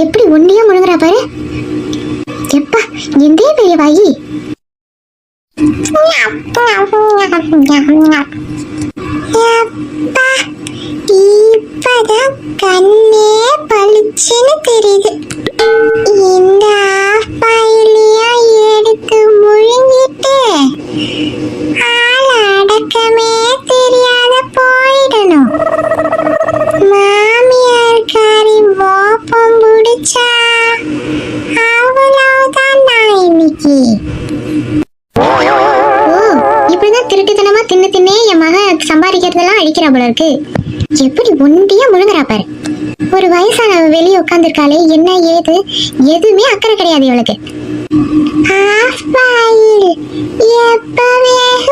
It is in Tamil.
எப்படி ஒண்டியா முழுங்குறா பாரு. எப்பா எந்தே பெரிய வாயி. இப்பதான் கண்ணே பளிச்சுன்னு தெரியுது. இந்த ஆஃபாயிலையும் எடுத்து முழுங்கிட்டு ஆள் அடக்கமே தெரியாத போயிடணும். மாமியார்காரி மோப்பம் முடிச்சா அவ்வளவுதான் நான் இன்னைக்கு. இப்படிதான் திருட்டுத்தனமா தின்னு தின்னே என் மகன் சம்பாதிக்கிறதெல்லாம் அழிக்கிறா போல இருக்கு. எப்படி ஒண்டியா முழுங்குறா பாரு. ஒரு வயசானவ வெளியே உட்காந்துருக்காளே, என்ன ஏது எதுவுமே அக்கறை கிடையாது இவளுக்கு. எப்பவே